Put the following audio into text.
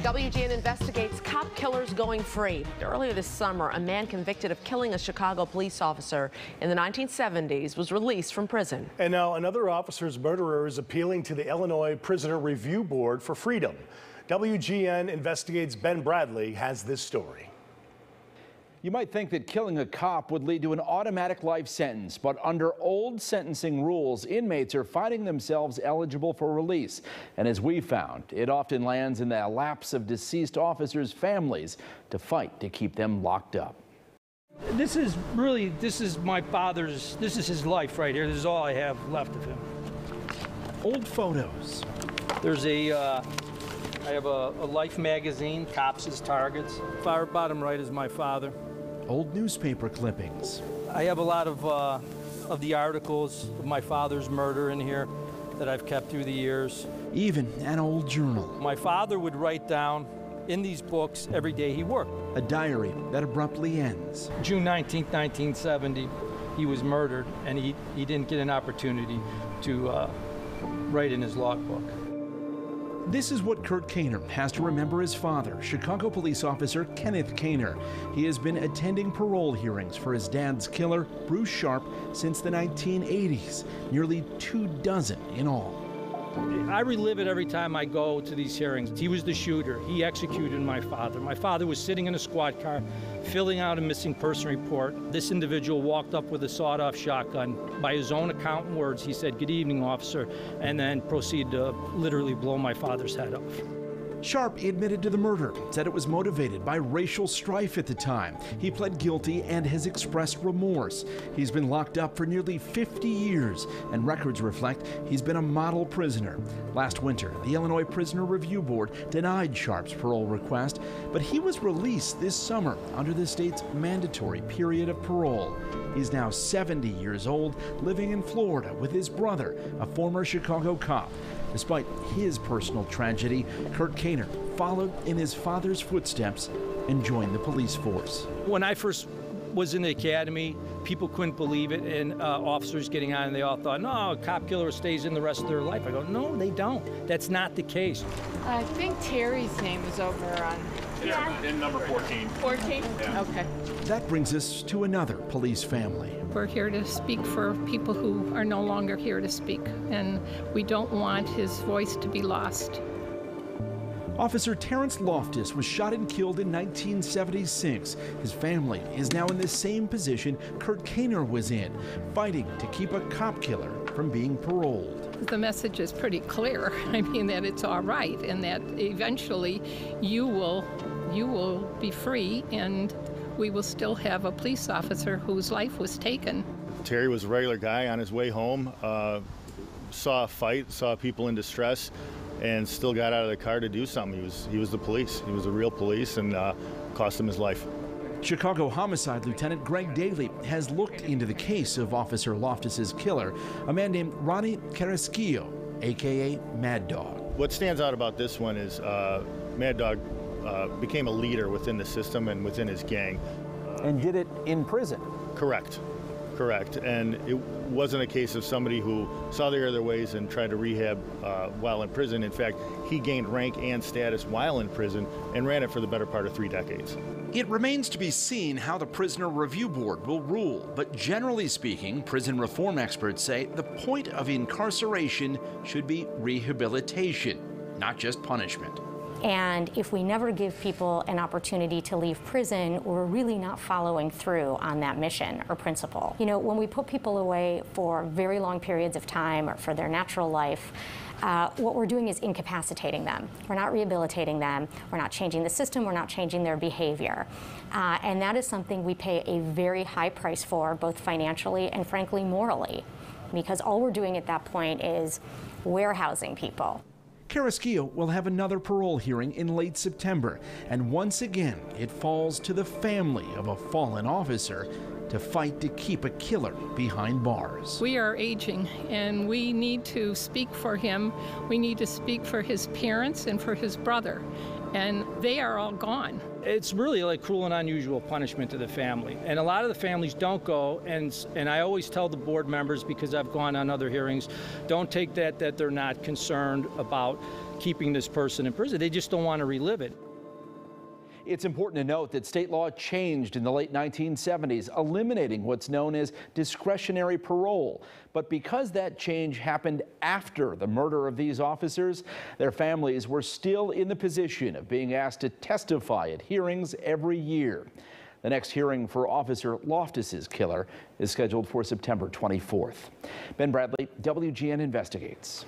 WGN investigates cop killers going free. Earlier this summer, a man convicted of killing a Chicago police officer in the 1970s was released from prison. And now another officer's murderer is appealing to the Illinois Prisoner Review Board for freedom. WGN Investigates' Ben Bradley has this story. You might think that killing a cop would lead to an automatic life sentence, but under old sentencing rules, inmates are finding themselves eligible for release. And as we found, it often lands in the laps of deceased officers' families to fight to keep them locked up. This is my father's, this is his life right here. This is all I have left of him. Old photos. There's I have a Life magazine, Cops' Targets. Far bottom right is my father. Old newspaper clippings. I have a lot of the articles of my father's murder in here that I've kept through the years. Even an old journal. My father would write down in these books every day he worked. A diary that abruptly ends. June 19, 1970, he was murdered, and he didn't get an opportunity to write in his logbook. This is what Kurt Kaner has to remember his father, Chicago police officer Kenneth Kaner. He has been attending parole hearings for his dad's killer, Bruce Sharp, since the 1980s, nearly 24 in all. I relive it every time I go to these hearings. He was the shooter. He executed my father. My father was sitting in a squad car, filling out a missing person report. This individual walked up with a sawed-off shotgun. By his own account and words, he said, "Good evening, officer," and then proceeded to literally blow my father's head off. Sharp admitted to the murder, said it was motivated by racial strife at the time. He pled guilty and has expressed remorse. He's been locked up for nearly 50 years, and records reflect he's been a model prisoner. Last winter, the Illinois Prisoner Review Board denied Sharp's parole request, but he was released this summer under the state's mandatory period of parole. He's now 70 years old, living in Florida with his brother, a former Chicago cop. Despite his personal tragedy, Kurt Kaner followed in his father's footsteps and joined the police force. When I first was in the academy, people couldn't believe it, and officers getting on, and they all thought, no, a cop killer stays in the rest of their life. I go, no, they don't. That's not the case. I think Terry's name was over on... Yeah, in number 14. 14? Yeah. Okay. That brings us to another police family. We're here to speak for people who are no longer here to speak, and we don't want his voice to be lost. Officer Terrence Loftus was shot and killed in 1976. His family is now in the same position Kurt Kaner was in, fighting to keep a cop killer from being paroled. The message is pretty clear. I mean, that it's all right, and that eventually you will be free, and we will still have a police officer whose life was taken. Terry was a regular guy on his way home, saw a fight, saw people in distress, and still got out of the car to do something. He was the police. He was a real police, and cost him his life. Chicago Homicide Lieutenant Greg Daly has looked into the case of Officer Loftus's killer, a man named Ronnie Carrasquillo, a.k.a. Mad Dog. What stands out about this one is Mad Dog became a leader within the system and within his gang. And did it in prison? Correct. And it wasn't a case of somebody who saw the other ways and tried to rehab while in prison. In fact, he gained rank and status while in prison and ran it for the better part of 3 decades. It remains to be seen how the Prisoner Review Board will rule, but generally speaking, prison reform experts say the point of incarceration should be rehabilitation, not just punishment. And if we never give people an opportunity to leave prison, we're really not following through on that mission or principle. You know, when we put people away for very long periods of time or for their natural life, what we're doing is incapacitating them. We're not rehabilitating them. We're not changing the system. We're not changing their behavior. And that is something we pay a very high price for, both financially and frankly morally, because all we're doing at that point is warehousing people. Carrasquillo will have another parole hearing in late September, and once again, it falls to the family of a fallen officer to fight to keep a killer behind bars. We are aging, and we need to speak for him. We need to speak for his parents and for his brother, and they are all gone. It's really like cruel and unusual punishment to the family. And a lot of the families don't go, and I always tell the board members, because I've gone on other hearings, don't take that they're not concerned about keeping this person in prison. They just don't want to relive it. It's important to note that state law changed in the late 1970s, eliminating what's known as discretionary parole. But because that change happened after the murder of these officers, their families were still in the position of being asked to testify at hearings every year. The next hearing for Officer Loftus's killer is scheduled for September 24th. Ben Bradley, WGN Investigates.